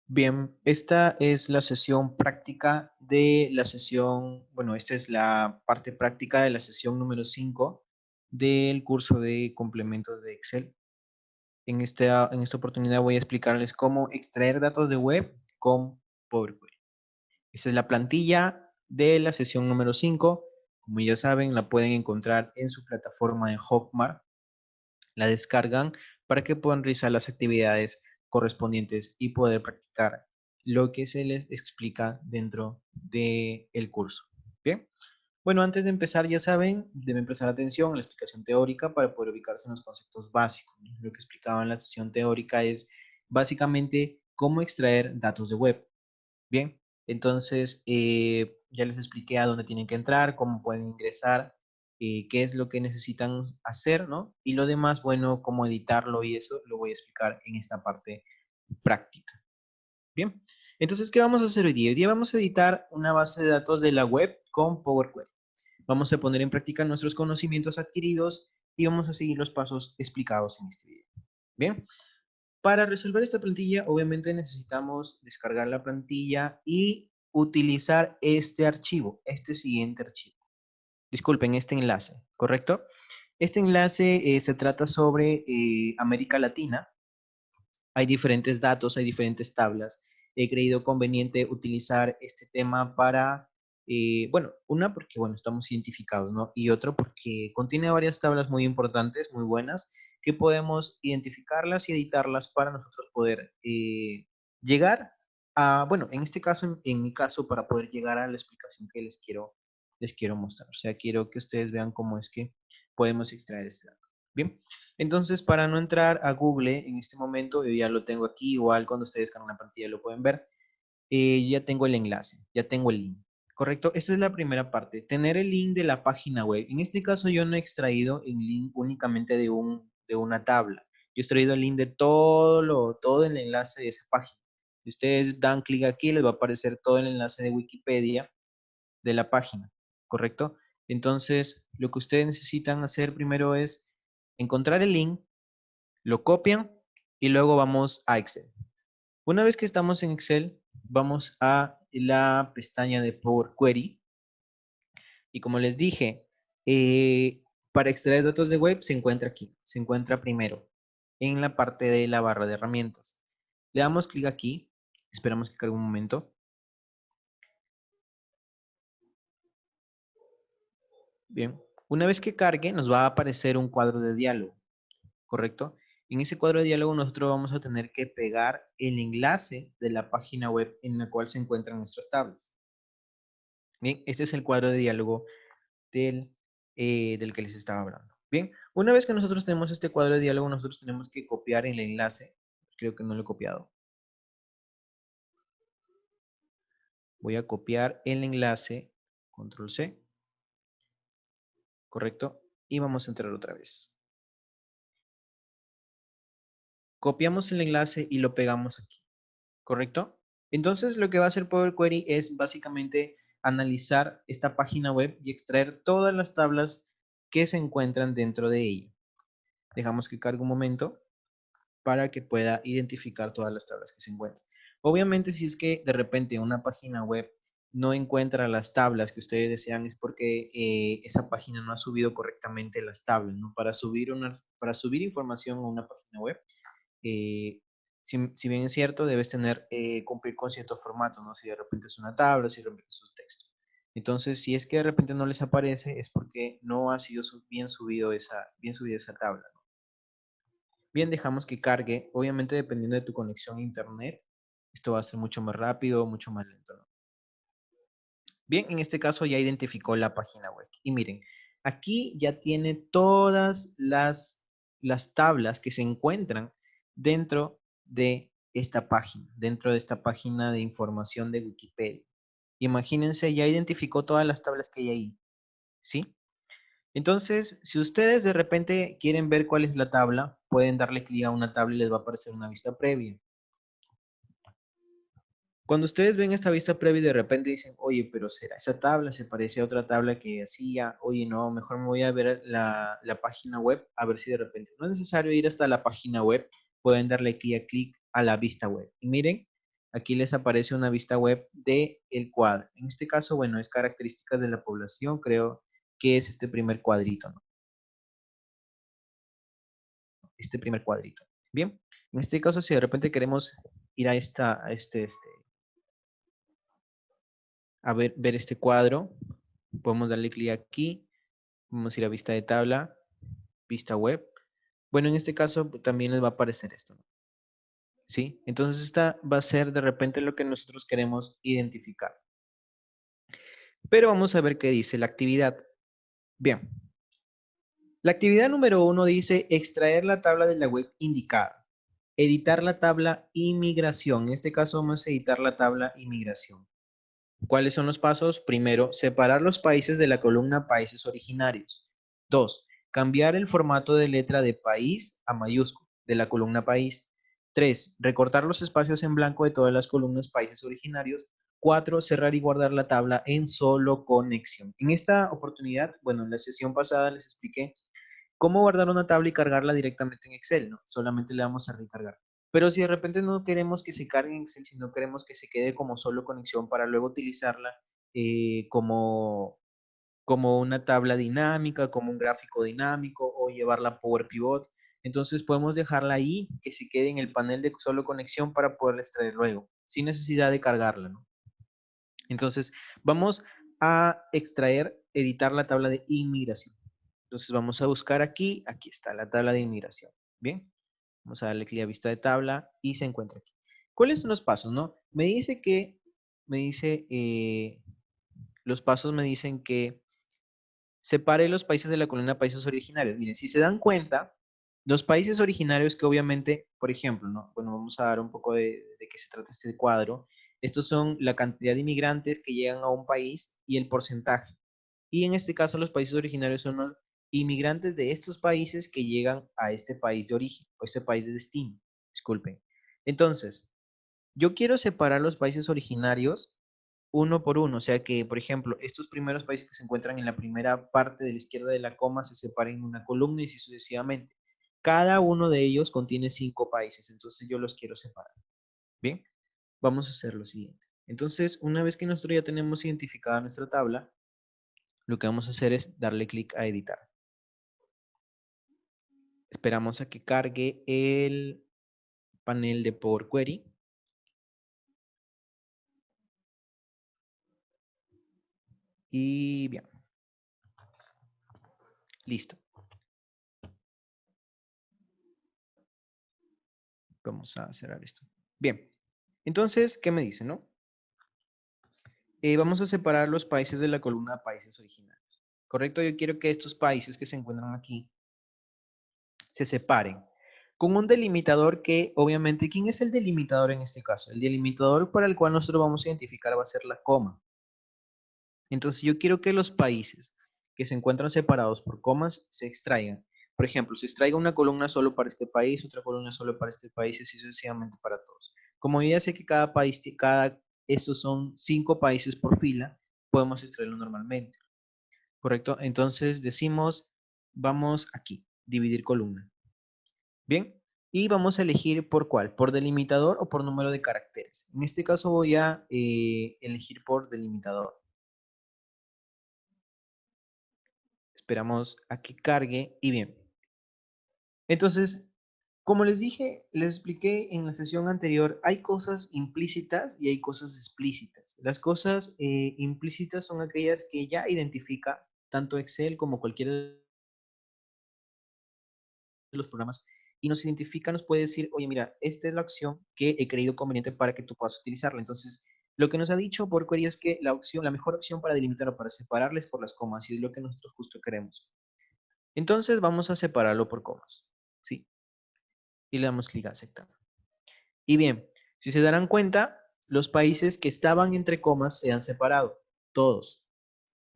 Bien, esta es la sesión práctica de la sesión, bueno, esta es la parte práctica de la sesión número 5 del curso de complementos de Excel. En esta oportunidad voy a explicarles cómo extraer datos de web con Power Query. Esta es la plantilla de la sesión número 5. Como ya saben, la pueden encontrar en su plataforma de Hotmart. La descargan para que puedan realizar las actividades correspondientes y poder practicar lo que se les explica dentro del curso. Bien, bueno, antes de empezar, ya saben, deben prestar atención a la explicación teórica para poder ubicarse en los conceptos básicos. Lo que explicaba en la sesión teórica es básicamente cómo extraer datos de web. Bien, entonces ya les expliqué a dónde tienen que entrar, cómo pueden ingresar, qué es lo que necesitan hacer, ¿no? Y lo demás, bueno, cómo editarlo y eso lo voy a explicar en esta parte práctica. Bien, entonces, ¿qué vamos a hacer hoy día? Hoy día vamos a editar una base de datos de la web con Power Query. Vamos a poner en práctica nuestros conocimientos adquiridos y vamos a seguir los pasos explicados en este video. Bien, para resolver esta plantilla, obviamente necesitamos descargar la plantilla y utilizar este archivo, este siguiente archivo. Disculpen, este enlace, ¿correcto? Este enlace se trata sobre América Latina. Hay diferentes datos, hay diferentes tablas. He creído conveniente utilizar este tema para, bueno, una porque, bueno, estamos identificados, ¿no? Y otro porque contiene varias tablas muy importantes, muy buenas, que podemos identificarlas y editarlas para nosotros poder llegar a, bueno, en este caso, en mi caso, para poder llegar a la explicación que les quiero mostrar. O sea, quiero que ustedes vean cómo es que podemos extraer este dato. Bien. Entonces, para no entrar a Google en este momento, yo ya lo tengo aquí, igual cuando ustedes cargan la pantalla lo pueden ver, ya tengo el enlace, ya tengo el link, ¿correcto? Esa es la primera parte, tener el link de la página web. En este caso yo no he extraído el link únicamente de una tabla, yo he extraído el link de todo el enlace de esa página. Si ustedes dan clic aquí, les va a aparecer todo el enlace de Wikipedia de la página, ¿correcto? Entonces, lo que ustedes necesitan hacer primero es encontrar el link, lo copian y luego vamos a Excel. Una vez que estamos en Excel, vamos a la pestaña de Power Query y como les dije, para extraer datos de web se encuentra aquí, se encuentra primero en la parte de la barra de herramientas. Le damos clic aquí, esperamos que cargue un momento. Bien, una vez que cargue nos va a aparecer un cuadro de diálogo, ¿correcto? En ese cuadro de diálogo nosotros vamos a tener que pegar el enlace de la página web en la cual se encuentran nuestras tablas. Bien, este es el cuadro de diálogo del que les estaba hablando. Bien, una vez que nosotros tenemos este cuadro de diálogo, nosotros tenemos que copiar el enlace. Creo que no lo he copiado. Voy a copiar el enlace, control C, ¿correcto? Y vamos a entrar otra vez. Copiamos el enlace y lo pegamos aquí, ¿correcto? Entonces lo que va a hacer Power Query es básicamente analizar esta página web y extraer todas las tablas que se encuentran dentro de ella. Dejamos que cargue un momento para que pueda identificar todas las tablas que se encuentran. Obviamente, si es que de repente una página web no encuentra las tablas que ustedes desean, es porque esa página no ha subido correctamente las tablas, ¿no? Para subir información a una página web, eh, si bien es cierto, debes cumplir con ciertos formatos, ¿no? Si de repente es una tabla, si de repente es un texto. Entonces, si es que de repente no les aparece, es porque no ha sido bien subida esa tabla, ¿no? Bien, dejamos que cargue. Obviamente, dependiendo de tu conexión a internet, esto va a ser mucho más rápido, mucho más lento, ¿no? Bien, en este caso ya identificó la página web. Y miren, aquí ya tiene todas las tablas que se encuentran dentro de esta página de información de Wikipedia. Imagínense, ya identificó todas las tablas que hay ahí, ¿sí? Entonces, si ustedes de repente quieren ver cuál es la tabla, pueden darle clic a una tabla y les va a aparecer una vista previa. Cuando ustedes ven esta vista previa y de repente dicen, oye, pero ¿será esa tabla? ¿Se parece a otra tabla que hacía? Oye, no, mejor me voy a ver la página web a ver si de repente. No es necesario ir hasta la página web, pueden darle aquí a clic a la vista web. Y miren, aquí les aparece una vista web de el cuadro. En este caso, bueno, es características de la población, creo que es este primer cuadrito, ¿no? Este primer cuadrito. Bien, en este caso, si de repente queremos ir a ver este cuadro, podemos darle clic aquí, vamos a ir a vista de tabla, vista web. Bueno, en este caso también les va a aparecer esto, ¿no? ¿Sí? Entonces esta va a ser de repente lo que nosotros queremos identificar. Pero vamos a ver qué dice la actividad. Bien, la actividad número 1 dice extraer la tabla de la web indicada. Editar la tabla inmigración. En este caso vamos a editar la tabla inmigración. ¿Cuáles son los pasos? Primero, separar los países de la columna países originarios. 2. Cambiar el formato de letra de país a mayúscula de la columna país. 3. Recortar los espacios en blanco de todas las columnas países originarios. 4. Cerrar y guardar la tabla en solo conexión. En esta oportunidad, bueno, en la sesión pasada les expliqué cómo guardar una tabla y cargarla directamente en Excel, ¿no? Solamente le damos a recargar. Pero si de repente no queremos que se cargue en Excel, sino queremos que se quede como solo conexión para luego utilizarla como una tabla dinámica, como un gráfico dinámico o llevarla a Power Pivot. Entonces podemos dejarla ahí, que se quede en el panel de solo conexión para poderla extraer luego, sin necesidad de cargarla, ¿no? Entonces vamos a extraer, editar la tabla de inmigración. Entonces vamos a buscar aquí, aquí está la tabla de inmigración. Bien, vamos a darle clic a vista de tabla y se encuentra aquí. ¿Cuáles son los pasos, no? Los pasos me dicen que separe los países de la columna países originarios. Miren, si se dan cuenta, los países originarios que obviamente, por ejemplo, ¿no? Bueno, vamos a dar un poco de qué se trata este cuadro. Estos son la cantidad de inmigrantes que llegan a un país y el porcentaje. Y en este caso los países originarios son los inmigrantes de estos países que llegan a este país de origen o este país de destino. Disculpen. Entonces, yo quiero separar los países originarios uno por uno, o sea que, por ejemplo, estos primeros países que se encuentran en la primera parte de la izquierda de la coma se separen en una columna y así sucesivamente. Cada uno de ellos contiene 5 países, entonces yo los quiero separar. Bien, vamos a hacer lo siguiente. Entonces, una vez que nosotros ya tenemos identificada nuestra tabla, lo que vamos a hacer es darle clic a editar. Esperamos a que cargue el panel de Power Query. Y bien, listo. Vamos a cerrar esto. Bien, entonces, ¿qué me dice, no? Vamos a separar los países de la columna países originarios. ¿Correcto? Yo quiero que estos países que se encuentran aquí se separen con un delimitador que, obviamente, ¿quién es el delimitador en este caso? El delimitador para el cual nosotros vamos a identificar va a ser la coma. Entonces, yo quiero que los países que se encuentran separados por comas se extraigan. Por ejemplo, se extraiga una columna solo para este país, otra columna solo para este país y así sucesivamente para todos. Como yo ya sé que cada país, estos son 5 países por fila, podemos extraerlo normalmente. ¿Correcto? Entonces decimos, vamos aquí, dividir columna. Bien, y vamos a elegir por cuál, por delimitador o por número de caracteres. En este caso voy a elegir por delimitador. Esperamos a que cargue y bien. Entonces, como les dije, les expliqué en la sesión anterior, hay cosas implícitas y hay cosas explícitas. Las cosas implícitas son aquellas que ya identifica tanto Excel como cualquiera de los programas y nos identifica, nos puede decir, oye, mira, esta es la opción que he creído conveniente para que tú puedas utilizarla. Entonces, lo que nos ha dicho por query es que la mejor opción para delimitar o para separarles por las comas, y es lo que nosotros justo queremos. Entonces, vamos a separarlo por comas, ¿sí? Y le damos clic a aceptar. Y bien, si se darán cuenta, los países que estaban entre comas se han separado, todos.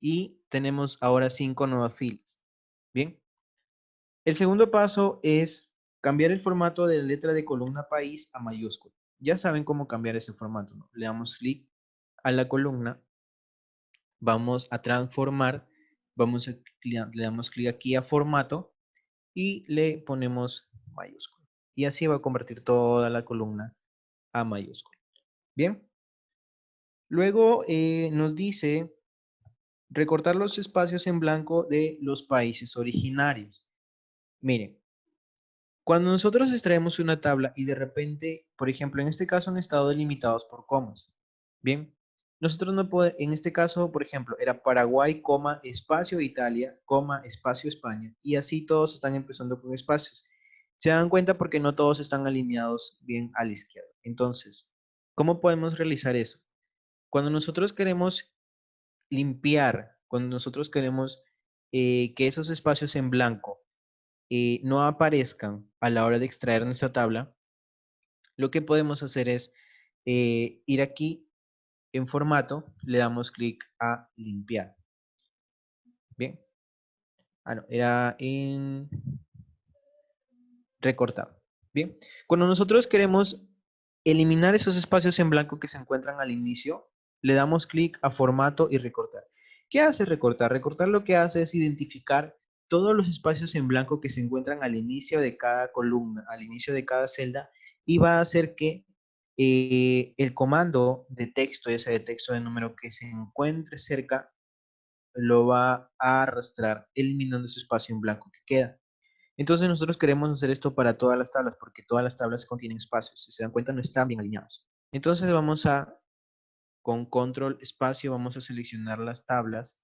Y tenemos ahora 5 nuevas filas. Bien. El segundo paso es cambiar el formato de la letra de columna país a mayúscula. Ya saben cómo cambiar ese formato, ¿no? Le damos clic a la columna, vamos a transformar, le damos clic aquí a formato y le ponemos mayúscula. Y así va a convertir toda la columna a mayúscula. Bien. Luego nos dice recortar los espacios en blanco de los países originarios. Miren, cuando nosotros extraemos una tabla y de repente, por ejemplo, en este caso han estado delimitados por comas. Bien, nosotros no podemos, en este caso, por ejemplo, era Paraguay, coma, espacio Italia, coma, espacio España. Y así todos están empezando con espacios. Se dan cuenta porque no todos están alineados bien a la izquierda. Entonces, ¿cómo podemos realizar eso? Cuando nosotros queremos limpiar, cuando nosotros queremos que esos espacios en blanco no aparezcan a la hora de extraer nuestra tabla, lo que podemos hacer es ir aquí en formato, le damos clic a limpiar. Bien. Ah, no, era en recortar. Bien. Cuando nosotros queremos eliminar esos espacios en blanco que se encuentran al inicio, le damos clic a formato y recortar. ¿Qué hace recortar? Recortar lo que hace es identificar todos los espacios en blanco que se encuentran al inicio de cada columna, al inicio de cada celda, y va a hacer que el comando de texto, ese de texto de número que se encuentre cerca, lo va a arrastrar, eliminando ese espacio en blanco que queda. Entonces nosotros queremos hacer esto para todas las tablas, porque todas las tablas contienen espacios. Si se dan cuenta, no están bien alineados. Entonces vamos a, con control espacio, vamos a seleccionar las tablas.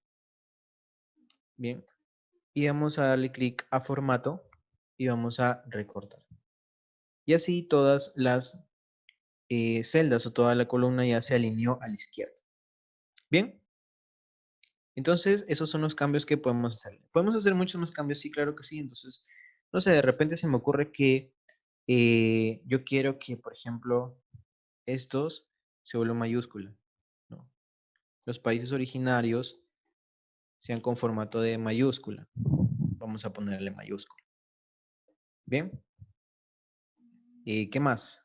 Bien. Y vamos a darle clic a formato y vamos a recortar. Y así todas las celdas o toda la columna ya se alineó a la izquierda. Bien. Entonces, esos son los cambios que podemos hacer. ¿Podemos hacer muchos más cambios? Sí, claro que sí. Entonces, no sé, de repente se me ocurre que yo quiero que, por ejemplo, estos se vuelvan mayúscula, ¿no? Los países originarios sean con formato de mayúscula. Vamos a ponerle mayúscula. Bien. ¿Qué más?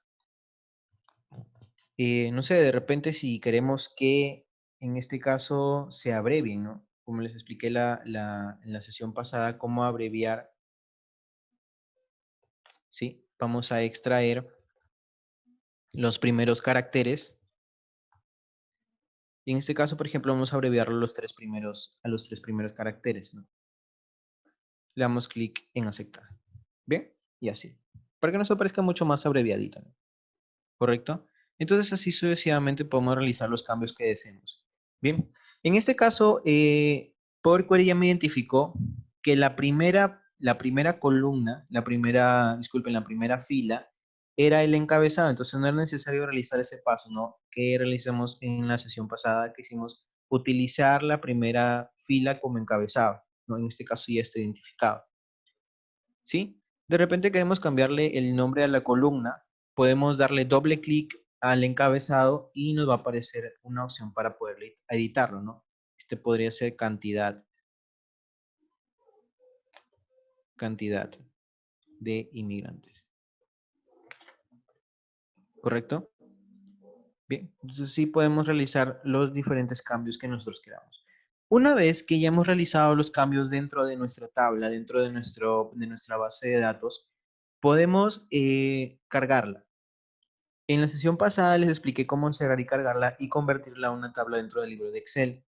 No sé, de repente si queremos que en este caso se abrevien, ¿no? Como les expliqué en la sesión pasada, cómo abreviar, ¿sí? Vamos a extraer los primeros caracteres. Y en este caso, por ejemplo, vamos a abreviarlo a los tres primeros caracteres, ¿no? Le damos clic en aceptar. ¿Bien? Y así. Para que nos aparezca mucho más abreviadito, ¿no? ¿Correcto? Entonces así sucesivamente podemos realizar los cambios que deseemos. Bien, en este caso, Power Query ya me identificó que la primera columna, disculpen, la primera fila era el encabezado, entonces no era necesario realizar ese paso, ¿no? Que realizamos en la sesión pasada que hicimos, utilizar la primera fila como encabezado, ¿no? En este caso ya está identificado. ¿Sí? De repente queremos cambiarle el nombre a la columna, podemos darle doble clic al encabezado y nos va a aparecer una opción para poder editarlo, ¿no? Este podría ser cantidad de inmigrantes. ¿Correcto? Bien, entonces sí podemos realizar los diferentes cambios que nosotros queramos. Una vez que ya hemos realizado los cambios dentro de nuestra tabla, dentro de nuestra base de datos, podemos cargarla. En la sesión pasada les expliqué cómo encerrar y cargarla y convertirla a una tabla dentro del libro de Excel.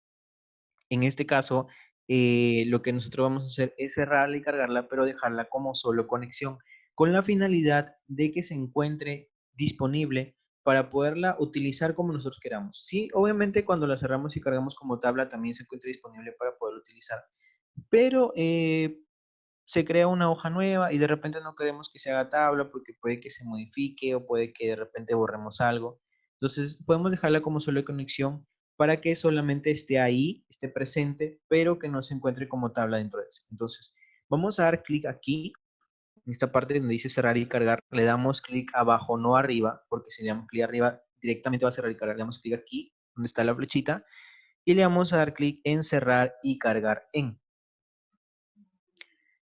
En este caso, lo que nosotros vamos a hacer es cerrarla y cargarla, pero dejarla como solo conexión, con la finalidad de que se encuentre disponible para poderla utilizar como nosotros queramos. Sí, obviamente cuando la cerramos y cargamos como tabla también se encuentra disponible para poder utilizar, pero se crea una hoja nueva y de repente no queremos que se haga tabla porque puede que se modifique o puede que de repente borremos algo. Entonces, podemos dejarla como solo conexión para que solamente esté ahí, esté presente, pero que no se encuentre como tabla dentro de eso. Entonces, vamos a dar clic aquí, en esta parte donde dice cerrar y cargar, le damos clic abajo, no arriba, porque si le damos clic arriba, directamente va a cerrar y cargar. Le damos clic aquí, donde está la flechita, y le vamos a dar clic en cerrar y cargar en.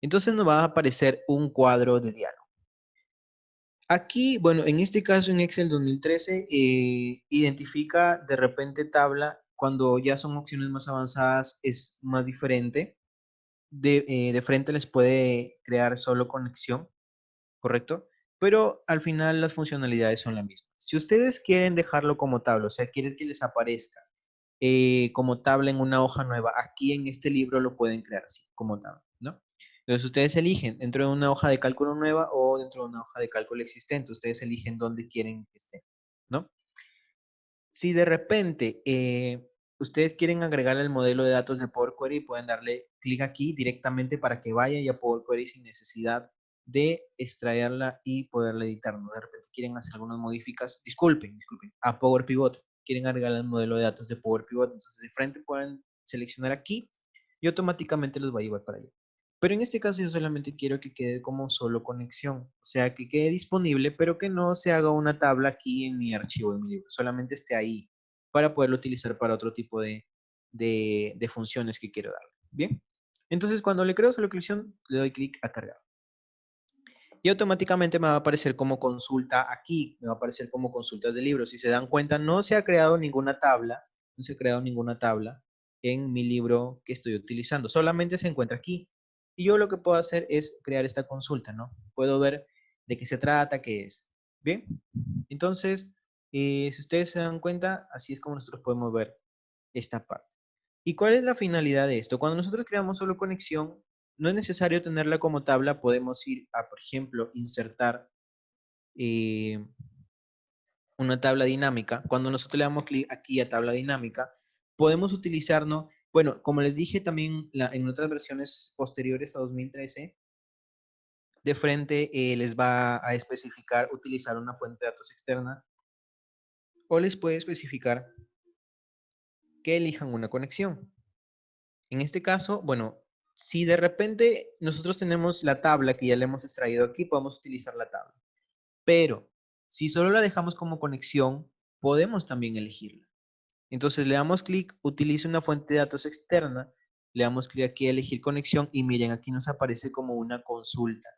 Entonces nos va a aparecer un cuadro de diálogo. Aquí, bueno, en este caso en Excel 2013, identifica de repente tabla, cuando ya son opciones más avanzadas es más diferente. De frente les puede crear solo conexión, ¿correcto? Pero al final las funcionalidades son las mismas. Si ustedes quieren dejarlo como tabla, o sea, quieren que les aparezca como tabla en una hoja nueva, aquí en este libro lo pueden crear así, como tabla, ¿no? Entonces ustedes eligen dentro de una hoja de cálculo nueva o dentro de una hoja de cálculo existente, ustedes eligen dónde quieren que esté, ¿no? Si de repente ustedes quieren agregar el modelo de datos de Power Query, pueden darle clic aquí directamente para que vaya ya a Power Query sin necesidad de extraerla y poderla editar, ¿no? De repente quieren hacer algunas modificaciones, disculpen, a Power Pivot, quieren agregar el modelo de datos de Power Pivot, entonces de frente pueden seleccionar aquí y automáticamente los va a llevar para allá. Pero en este caso yo solamente quiero que quede como solo conexión, o sea, que quede disponible, pero que no se haga una tabla aquí en mi archivo, en mi libro, solamente esté ahí para poderlo utilizar para otro tipo de funciones que quiero darle. Bien, entonces cuando le creo solo conexión, le doy clic a cargar. Y automáticamente me va a aparecer como consulta aquí, me va a aparecer como consultas de libros. Si se dan cuenta, no se ha creado ninguna tabla, no se ha creado ninguna tabla en mi libro que estoy utilizando, solamente se encuentra aquí. Y yo lo que puedo hacer es crear esta consulta, ¿no? Puedo ver de qué se trata, qué es. Bien, entonces, si ustedes se dan cuenta, así es como nosotros podemos ver esta parte. ¿Y cuál es la finalidad de esto? Cuando nosotros creamos solo conexión, no es necesario tenerla como tabla, podemos ir a, por ejemplo, insertar eh, una tabla dinámica. Cuando nosotros le damos clic aquí a tabla dinámica, podemos utilizar, ¿no? Bueno, como les dije también en otras versiones posteriores a 2013, de frente les va a especificar utilizar una fuente de datos externa o les puede especificar que elijan una conexión. En este caso, bueno, si de repente nosotros tenemos la tabla que ya le hemos extraído aquí, podemos utilizar la tabla. Pero si solo la dejamos como conexión, podemos también elegirla. Entonces le damos clic, utilice una fuente de datos externa, le damos clic aquí a elegir conexión y miren, aquí nos aparece como una consulta.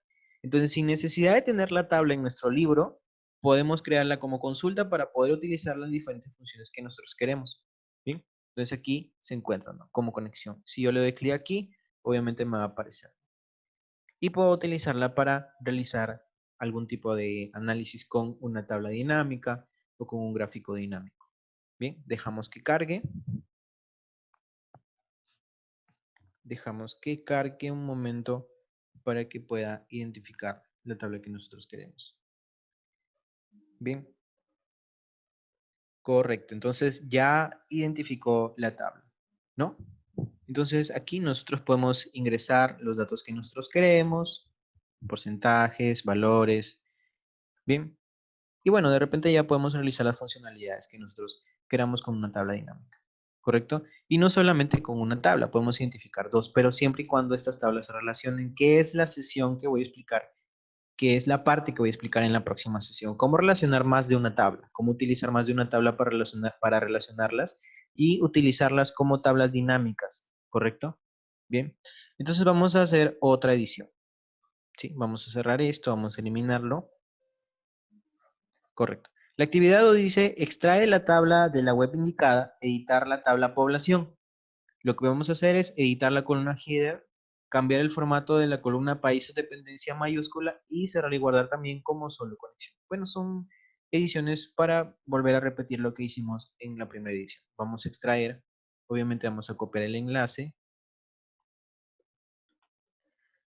Entonces, sin necesidad de tener la tabla en nuestro libro, podemos crearla como consulta para poder utilizarla en diferentes funciones que nosotros queremos. ¿Bien? Entonces aquí se encuentra, ¿no? Como conexión. Si yo le doy clic aquí, obviamente me va a aparecer. Y puedo utilizarla para realizar algún tipo de análisis con una tabla dinámica o con un gráfico dinámico. Bien, dejamos que cargue. Dejamos que cargue un momento para que pueda identificar la tabla que nosotros queremos. Bien, correcto. Entonces ya identificó la tabla, ¿no? Entonces aquí nosotros podemos ingresar los datos que nosotros queremos, porcentajes, valores, bien. Y bueno, de repente ya podemos realizar las funcionalidades que nosotros queramos con una tabla dinámica, ¿correcto? Y no solamente con una tabla, podemos identificar dos, pero siempre y cuando estas tablas se relacionen, que es la sesión que voy a explicar, que es la parte que voy a explicar en la próxima sesión. Cómo relacionar más de una tabla, cómo utilizar más de una tabla para relacionarlas y utilizarlas como tablas dinámicas, ¿correcto? Bien, entonces vamos a hacer otra edición. ¿Sí? Vamos a cerrar esto, vamos a eliminarlo. Correcto. La actividad dice extrae la tabla de la web indicada, editar la tabla población. Lo que vamos a hacer es editar la columna header, cambiar el formato de la columna país o dependencia mayúscula y cerrar y guardar también como solo conexión. Bueno, son ediciones para volver a repetir lo que hicimos en la primera edición. Vamos a extraer, obviamente vamos a copiar el enlace,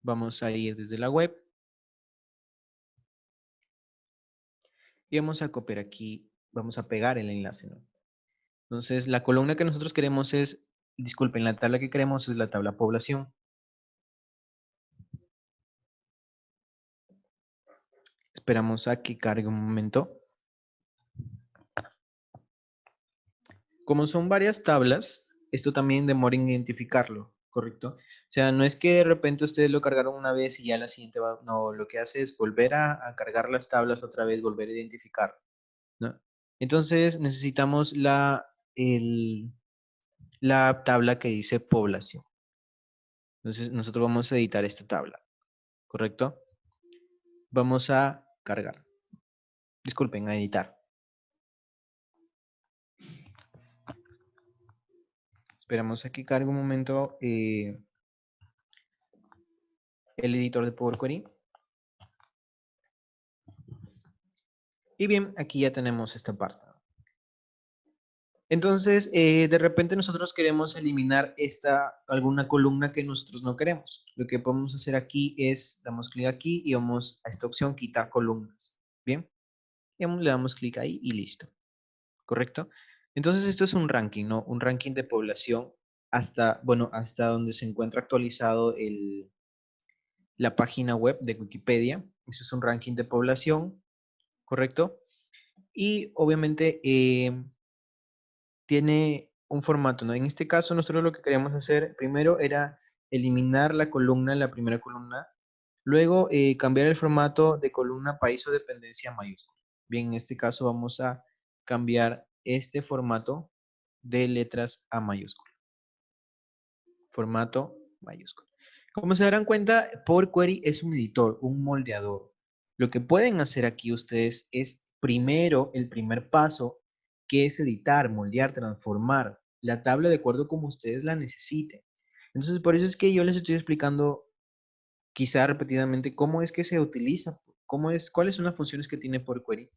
vamos a ir desde la web y vamos a copiar aquí, vamos a pegar el enlace, ¿no? Entonces, la columna que nosotros queremos es, disculpen, la tabla que queremos es la tabla población. Esperamos a que cargue un momento. Como son varias tablas, esto también demora en identificarlo, ¿correcto? O sea, no es que de repente ustedes lo cargaron una vez y ya la siguiente va, no, lo que hace es volver a cargar las tablas otra vez, volver a identificar, ¿no? Entonces necesitamos la tabla que dice población. Entonces nosotros vamos a editar esta tabla, ¿correcto? Vamos a cargar. Disculpen, a editar. Esperamos a que cargue un momento el editor de Power Query. Y bien, aquí ya tenemos esta parte. Entonces, de repente nosotros queremos eliminar alguna columna que nosotros no queremos. Lo que podemos hacer aquí es, damos clic aquí y vamos a esta opción, quitar columnas. Bien, le damos clic ahí y listo. ¿Correcto? Entonces, esto es un ranking, ¿no? Un ranking de población hasta, bueno, hasta donde se encuentra actualizado la página web de Wikipedia. Eso es un ranking de población, ¿correcto? Y obviamente tiene un formato, ¿no? En este caso, nosotros lo que queríamos hacer primero era eliminar la columna, la primera columna, luego cambiar el formato de columna país o dependencia a mayúscula. Bien, en este caso vamos a cambiar este formato de letras a mayúscula. Formato mayúscula. Como se darán cuenta, Power Query es un editor, un moldeador. Lo que pueden hacer aquí ustedes es primero, el primer paso, que es editar, moldear, transformar la tabla de acuerdo como ustedes la necesiten. Entonces, por eso es que yo les estoy explicando quizá repetidamente cómo es que se utiliza, cuáles son las funciones que tiene Power Query.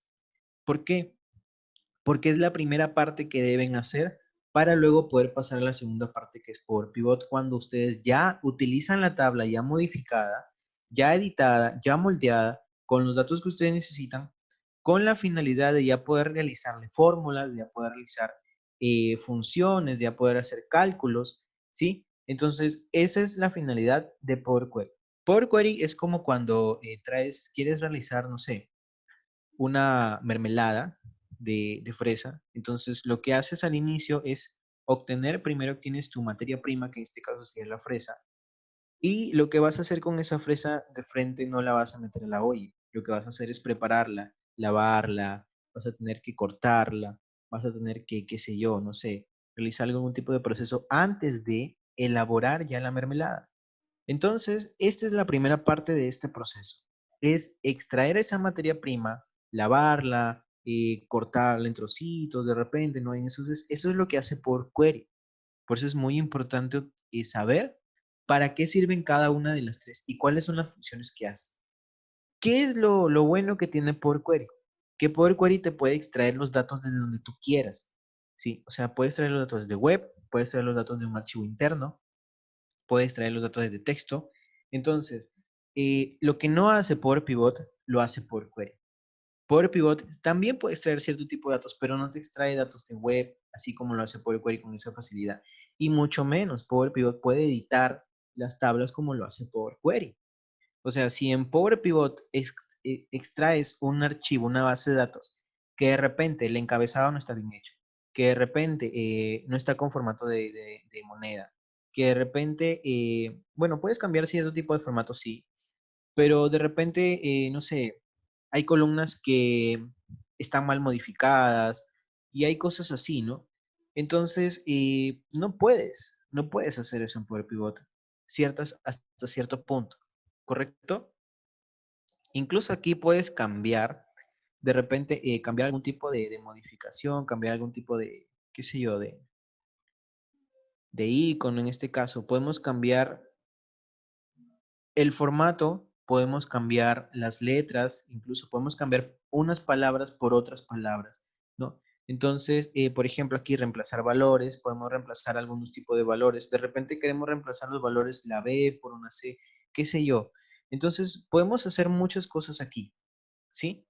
¿Por qué? Porque es la primera parte que deben hacer para luego poder pasar a la segunda parte que es Power Pivot cuando ustedes ya utilizan la tabla ya modificada, ya editada, ya moldeada, con los datos que ustedes necesitan, con la finalidad de ya poder realizarle fórmulas, de ya poder realizar funciones, de ya poder hacer cálculos, ¿sí? Entonces, esa es la finalidad de Power Query. Power Query es como cuando quieres realizar, no sé, una mermelada de fresa. Entonces, lo que haces al inicio es primero obtienes tu materia prima, que en este caso sería la fresa, y lo que vas a hacer con esa fresa de frente no la vas a meter a la olla. Lo que vas a hacer es prepararla, lavarla, vas a tener que cortarla, vas a tener que, qué sé yo, no sé, realizar algún tipo de proceso antes de elaborar ya la mermelada. Entonces, esta es la primera parte de este proceso. Es extraer esa materia prima, lavarla, cortarla en trocitos de repente, ¿no? Entonces, eso es lo que hace por query. Por eso es muy importante saber para qué sirven cada una de las tres y cuáles son las funciones que hace. ¿Qué es lo bueno que tiene Power Query? Que Power Query te puede extraer los datos desde donde tú quieras. Sí, o sea, puedes traer los datos de web, puedes traer los datos de un archivo interno, puedes traer los datos de texto. Entonces, lo que no hace Power Pivot, lo hace Power Query. Power Pivot también puede extraer cierto tipo de datos, pero no te extrae datos de web, así como lo hace Power Query con esa facilidad. Y mucho menos, Power Pivot puede editar las tablas como lo hace Power Query. O sea, si en Power Pivot extraes un archivo, una base de datos, que de repente el encabezado no está bien hecho, que de repente no está con formato de moneda, que de repente, bueno, puedes cambiar cierto tipo de formato, sí, pero de repente, no sé, hay columnas que están mal modificadas y hay cosas así, ¿no? Entonces, no puedes hacer eso en Power Pivot, hasta cierto punto, ¿correcto? Incluso aquí puedes cambiar, de repente, cambiar algún tipo de modificación, cambiar algún tipo de, qué sé yo, de icono en este caso. Podemos cambiar el formato, podemos cambiar las letras, incluso podemos cambiar unas palabras por otras palabras, ¿no? Entonces, por ejemplo, aquí reemplazar valores, podemos reemplazar algunos tipos de valores. De repente queremos reemplazar los valores la B por una C, qué sé yo. Entonces, podemos hacer muchas cosas aquí, ¿sí?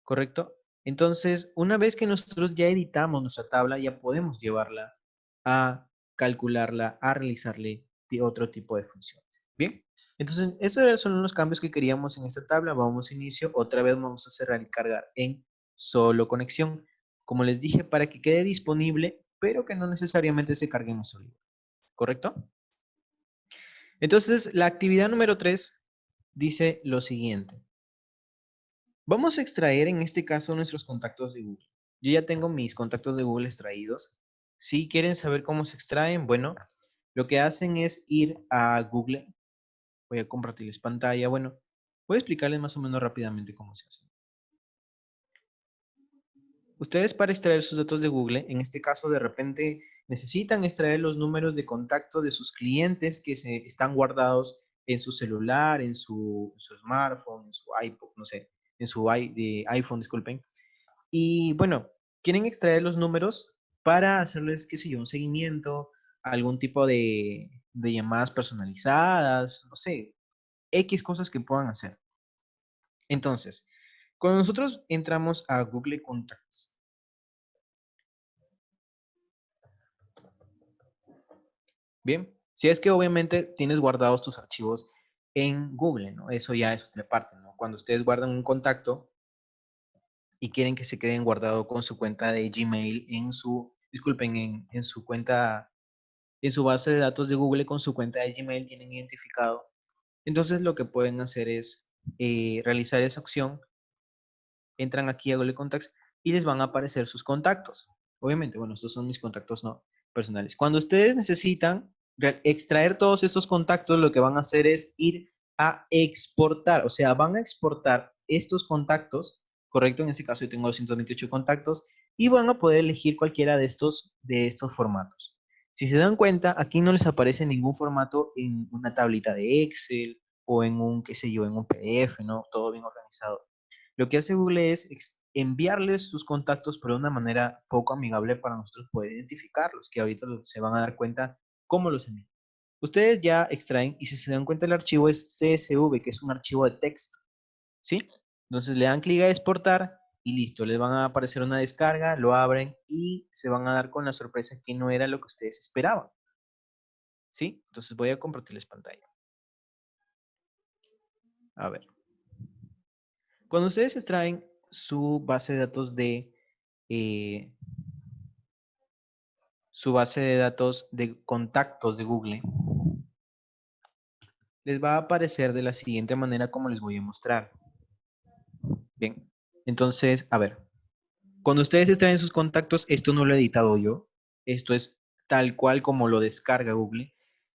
¿Correcto? Entonces, una vez que nosotros ya editamos nuestra tabla, ya podemos llevarla a calcularla, a realizarle otro tipo de funciones. Bien, entonces, esos son los cambios que queríamos en esta tabla. Vamos a inicio, otra vez vamos a cerrar y cargar en solo conexión. Como les dije, para que quede disponible, pero que no necesariamente se cargue en un solo. ¿Correcto? Entonces, la actividad número 3 dice lo siguiente. Vamos a extraer en este caso nuestros contactos de Google. Yo ya tengo mis contactos de Google extraídos. Si quieren saber cómo se extraen, bueno, lo que hacen es ir a Google. Voy a compartirles pantalla. Bueno, voy a explicarles más o menos rápidamente cómo se hace. Ustedes para extraer sus datos de Google, en este caso de repente necesitan extraer los números de contacto de sus clientes que están guardados en su celular, en su smartphone, en su iPod, no sé, en su iPhone, disculpen. Y bueno, quieren extraer los números para hacerles, qué sé yo, un seguimiento, algún tipo de llamadas personalizadas, no sé, X cosas que puedan hacer. Entonces, cuando nosotros entramos a Google Contacts, bien, si es que obviamente tienes guardados tus archivos en Google, ¿no? Eso ya es otra parte, ¿no? Cuando ustedes guardan un contacto y quieren que se queden guardado con su cuenta de Gmail en su, disculpen, en su cuenta, en su base de datos de Google con su cuenta de Gmail tienen identificado. Entonces lo que pueden hacer es realizar esa opción, entran aquí a Google Contacts y les van a aparecer sus contactos. Obviamente, bueno, estos son mis contactos no personales. Cuando ustedes necesitan extraer todos estos contactos, lo que van a hacer es ir a exportar, o sea, van a exportar estos contactos, correcto, en este caso yo tengo 228 contactos, y van a poder elegir cualquiera de estos formatos. Si se dan cuenta, aquí no les aparece ningún formato en una tablita de Excel o en un, qué sé yo, en un PDF, ¿no? Todo bien organizado. Lo que hace Google es enviarles sus contactos, pero de una manera poco amigable para nosotros poder identificarlos, que ahorita se van a dar cuenta cómo los envían. Ustedes ya extraen y si se dan cuenta el archivo es CSV, que es un archivo de texto, ¿sí? Entonces le dan clic a exportar y listo, les van a aparecer una descarga, lo abren y se van a dar con la sorpresa que no era lo que ustedes esperaban, ¿sí? Entonces voy a compartirles pantalla. A ver. Cuando ustedes extraen su base de datos eh, su base de datos de contactos de Google, les va a aparecer de la siguiente manera como les voy a mostrar. Bien, entonces, a ver, cuando ustedes extraen sus contactos, esto no lo he editado yo, esto es tal cual como lo descarga Google,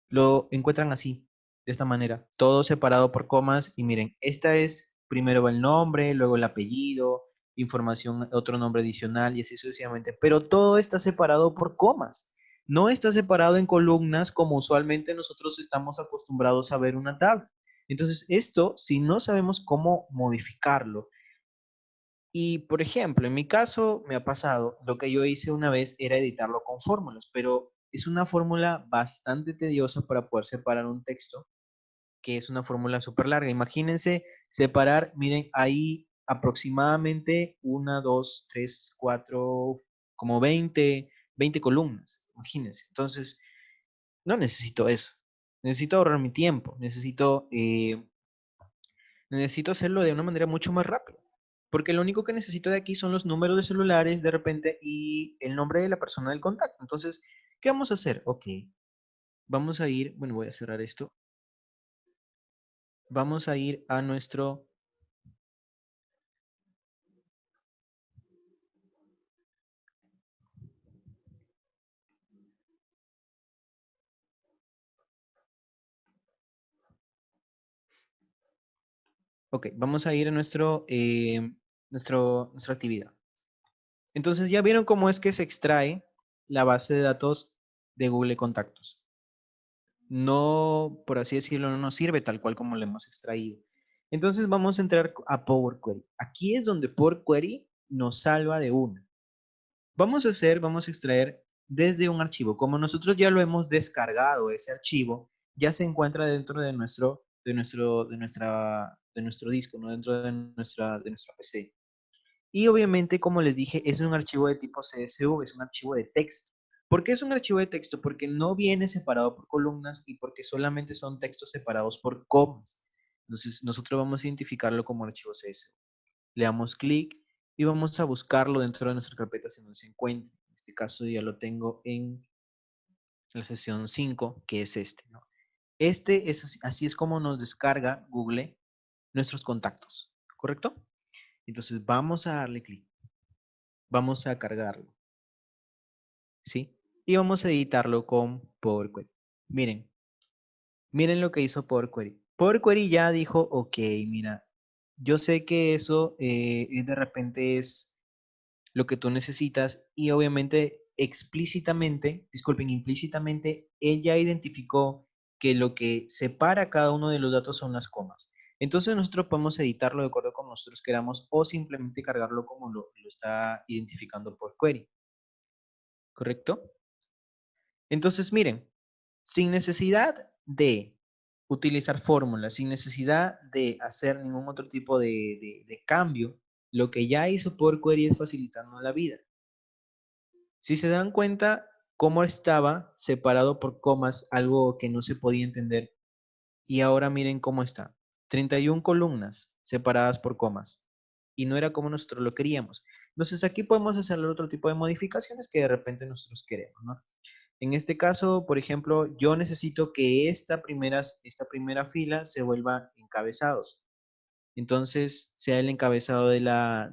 lo encuentran así, de esta manera, todo separado por comas y miren, esta es, primero va el nombre, luego el apellido, información, otro nombre adicional y así sucesivamente, pero todo está separado por comas. No está separado en columnas como usualmente nosotros estamos acostumbrados a ver una tabla. Entonces, esto, si no sabemos cómo modificarlo, y por ejemplo, en mi caso me ha pasado, lo que yo hice una vez era editarlo con fórmulas, pero es una fórmula bastante tediosa para poder separar un texto, que es una fórmula súper larga. Imagínense separar, miren, ahí aproximadamente una, dos, tres, cuatro, como 20 columnas, imagínense. Entonces, no necesito eso. Necesito ahorrar mi tiempo, necesito hacerlo de una manera mucho más rápida. Porque lo único que necesito de aquí son los números de celulares de repente y el nombre de la persona del contacto. Entonces, ¿qué vamos a hacer? Ok, vamos a ir, bueno, voy a cerrar esto. Vamos a ir a nuestro, ok, vamos a ir a nuestra actividad. Entonces, ya vieron cómo es que se extrae la base de datos de Google Contactos. No, por así decirlo, no nos sirve tal cual como lo hemos extraído. Entonces vamos a entrar a Power Query. Aquí es donde Power Query nos salva de una. Vamos a extraer desde un archivo. Como nosotros ya lo hemos descargado, ese archivo ya se encuentra dentro de nuestro disco, ¿no? Dentro de nuestra PC. Y obviamente, como les dije, es un archivo de tipo CSV, es un archivo de texto. ¿Por qué es un archivo de texto? Porque no viene separado por columnas y porque solamente son textos separados por comas. Entonces, nosotros vamos a identificarlo como archivo CSV. Le damos clic y vamos a buscarlo dentro de nuestra carpeta si no se encuentra. En este caso ya lo tengo en la sesión 5, que es este, ¿no? Este es así es como nos descarga Google nuestros contactos, ¿correcto? Entonces vamos a darle clic, vamos a cargarlo, ¿sí? Y vamos a editarlo con Power Query. Miren, miren lo que hizo Power Query. Power Query ya dijo, ok, mira, yo sé que eso de repente es lo que tú necesitas y obviamente explícitamente, disculpen, implícitamente, ella identificó que lo que separa cada uno de los datos son las comas. Entonces nosotros podemos editarlo de acuerdo como nosotros queramos o simplemente cargarlo como lo está identificando por query, ¿correcto? Entonces miren, sin necesidad de utilizar fórmulas, sin necesidad de hacer ningún otro tipo de cambio, lo que ya hizo Power Query es facilitarnos la vida. Si se dan cuenta cómo estaba separado por comas, algo que no se podía entender, y ahora miren cómo está. 31 columnas separadas por comas. Y no era como nosotros lo queríamos. Entonces aquí podemos hacer otro tipo de modificaciones que de repente nosotros queremos, ¿no? En este caso, por ejemplo, yo necesito que esta primera fila se vuelva encabezados. Entonces, sea el encabezado de la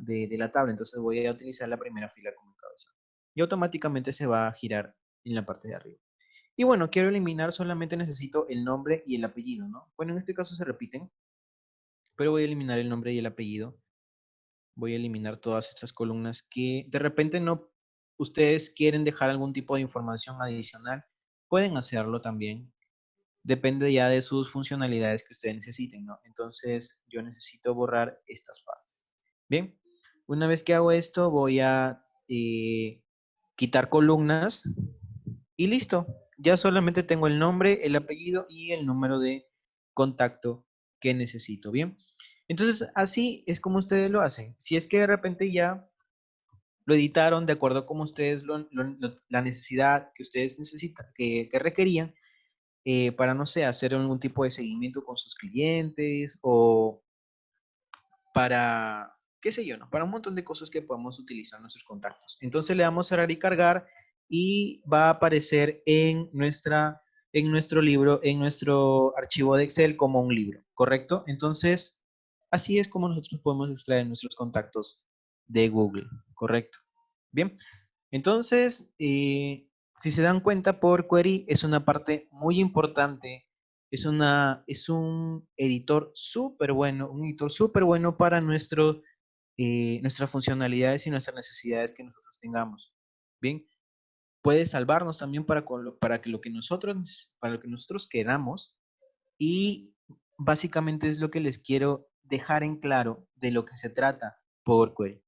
tabla. Entonces voy a utilizar la primera fila como encabezado. Y automáticamente se va a girar en la parte de arriba. Y bueno, quiero eliminar, solamente necesito el nombre y el apellido, ¿no? Bueno, en este caso se repiten, pero voy a eliminar el nombre y el apellido. Voy a eliminar todas estas columnas que de repente no, ustedes quieren dejar algún tipo de información adicional, pueden hacerlo también. Depende ya de sus funcionalidades que ustedes necesiten, ¿no? Entonces, yo necesito borrar estas partes. Bien, una vez que hago esto, voy a quitar columnas y listo. Ya solamente tengo el nombre, el apellido y el número de contacto que necesito. Bien. Entonces, así es como ustedes lo hacen. Si es que de repente ya lo editaron de acuerdo a como ustedes la necesidad que ustedes necesitan, que requerían, para, no sé, hacer algún tipo de seguimiento con sus clientes o para, qué sé yo, ¿no? Para un montón de cosas que podemos utilizar nuestros contactos. Entonces le damos cerrar y cargar y va a aparecer en nuestro libro, en nuestro archivo de Excel como un libro, ¿correcto? Entonces, así es como nosotros podemos extraer nuestros contactos de Google, ¿correcto? Bien, entonces, si se dan cuenta, Power Query es una parte muy importante, es un editor súper bueno, un editor súper bueno para nuestras funcionalidades y nuestras necesidades que nosotros tengamos. Bien, puede salvarnos también para lo que nosotros queramos, y básicamente es lo que les quiero dejar en claro de lo que se trata Power Query.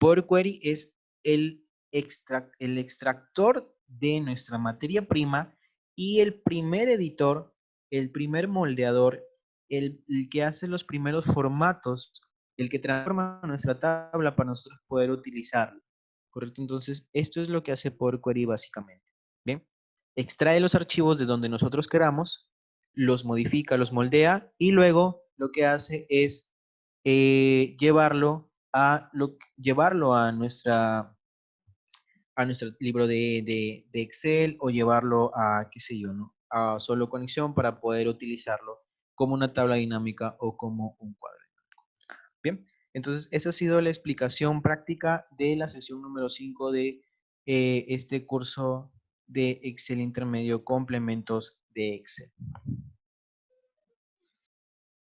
Power Query es el extractor de nuestra materia prima y el primer editor, el primer moldeador, el que hace los primeros formatos, el que transforma nuestra tabla para nosotros poder utilizarla. ¿Correcto? Entonces, esto es lo que hace Power Query básicamente. ¿Bien? Extrae los archivos de donde nosotros queramos, los modifica, los moldea y luego lo que hace es llevarlo a nuestro libro de Excel o llevarlo a, qué sé yo, ¿no? A solo conexión para poder utilizarlo como una tabla dinámica o como un cuadro. Bien, entonces esa ha sido la explicación práctica de la sesión número 5 de este curso de Excel intermedio, complementos de Excel.